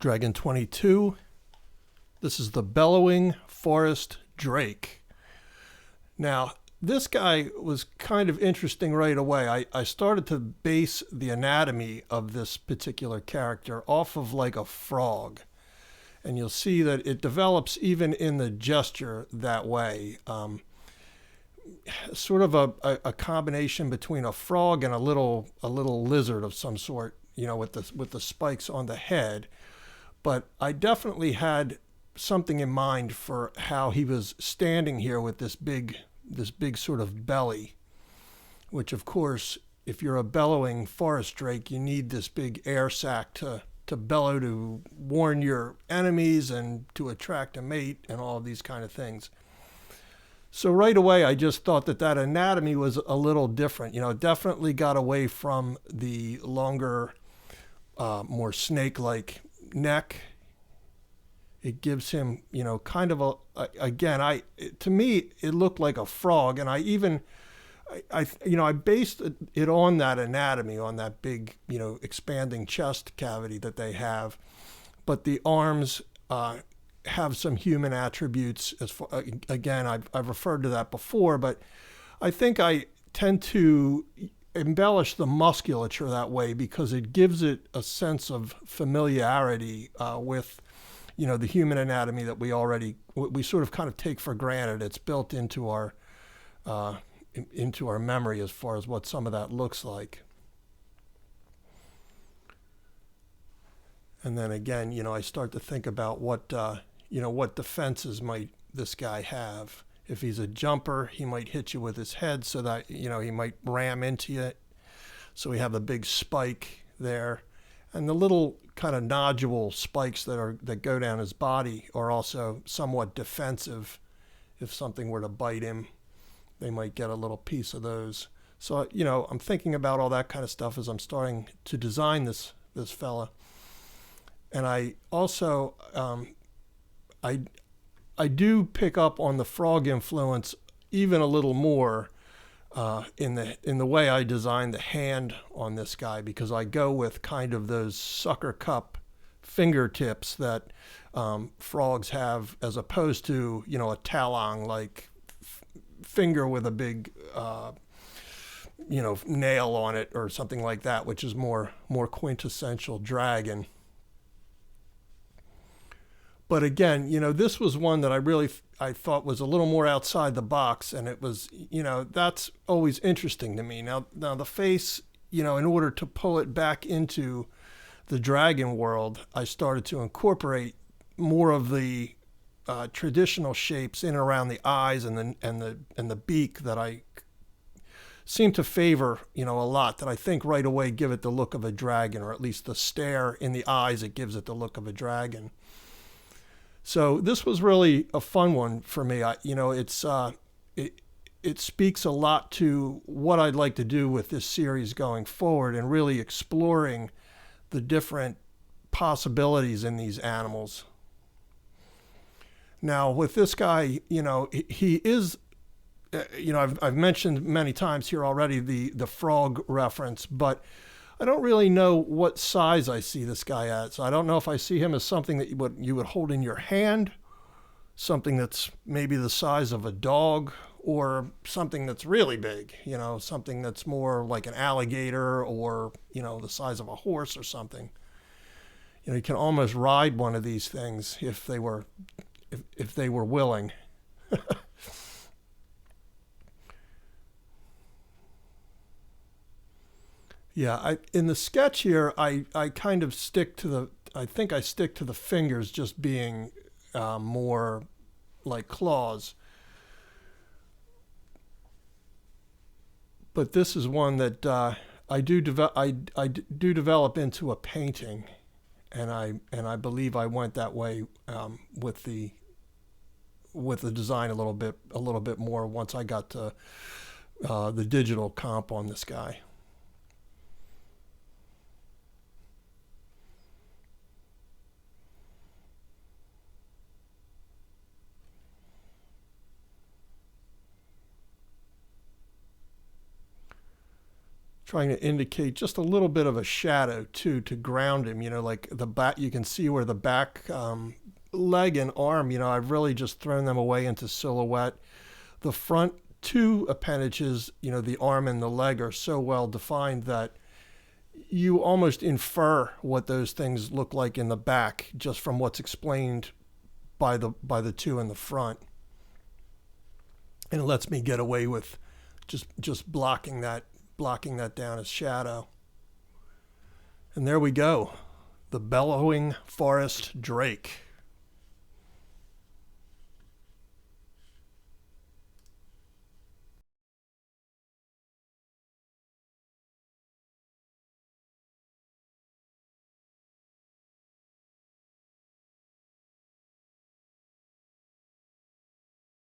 Dragon 22. This is the Bellowing Forest Drake. Now, this guy was kind of interesting right away. I started to base the anatomy of this particular character off of like a frog. And you'll see that it develops even in the gesture that way. Sort of a combination between a frog and a little lizard of some sort, you know, with the spikes on the head. But I definitely had something in mind for how he was standing here with this big sort of belly, which of course, if you're a bellowing forest drake, you need this big air sac to bellow, to warn your enemies and to attract a mate and all of these kind of things. So right away, I just thought that anatomy was a little different. You know, it definitely got away from the longer, more snake-like neck. It gives him, you know, kind of to me, it looked like a frog. And I based it on that anatomy, on that big, you know, expanding chest cavity that they have. But the arms have some human attributes. Again, I've referred to that before, but I think I tend to embellish the musculature that way because it gives it a sense of familiarity with, you know, the human anatomy that we sort of kind of take for granted. It's built into our memory as far as what some of that looks like. And then again, you know, I start to think about what defenses might this guy have. If he's a jumper, he might hit you with his head so that, you know, he might ram into you. So we have a big spike there. And the little kind of nodule spikes that go down his body are also somewhat defensive. If something were to bite him, they might get a little piece of those. So, you know, I'm thinking about all that kind of stuff as I'm starting to design this fella. And I also, I do pick up on the frog influence even a little more in the way I design the hand on this guy, because I go with kind of those sucker cup fingertips that frogs have, as opposed to, you know, a talon like finger with a big you know, nail on it or something like that, which is more quintessential dragon. But again, you know, this was one that I thought was a little more outside the box, and it was, you know, that's always interesting to me. Now the face, you know, in order to pull it back into the dragon world, I started to incorporate more of the traditional shapes in and around the eyes and the beak that I seem to favor, you know, a lot, that I think right away give it the look of a dragon, or at least the stare in the eyes, it gives it the look of a dragon. So this was really a fun one for me. You know, it speaks a lot to what I'd like to do with this series going forward, and really exploring the different possibilities in these animals. Now, with this guy, you know, he is, you know, I've mentioned many times here already the frog reference, but I don't really know what size I see this guy at. So I don't know if I see him as something that you would hold in your hand, something that's maybe the size of a dog, or something that's really big, you know, something that's more like an alligator, or, you know, the size of a horse or something. You know, you can almost ride one of these things if they were willing. Yeah, in the sketch here, I kind of stick to the fingers just being more like claws. But this is one that I do develop into a painting, and I believe I went that way with the design a little bit more once I got to the digital comp on this guy. trying to indicate just a little bit of a shadow too to ground him. Like the back, you can see where the back leg and arm, I've really just thrown them away into silhouette. The front two appendages, the arm and the leg, are so well defined that you almost infer what those things look like in the back just from what's explained by the two in the front. And it lets me get away with just blocking that down as shadow. And there we go, the bellowing forest drake.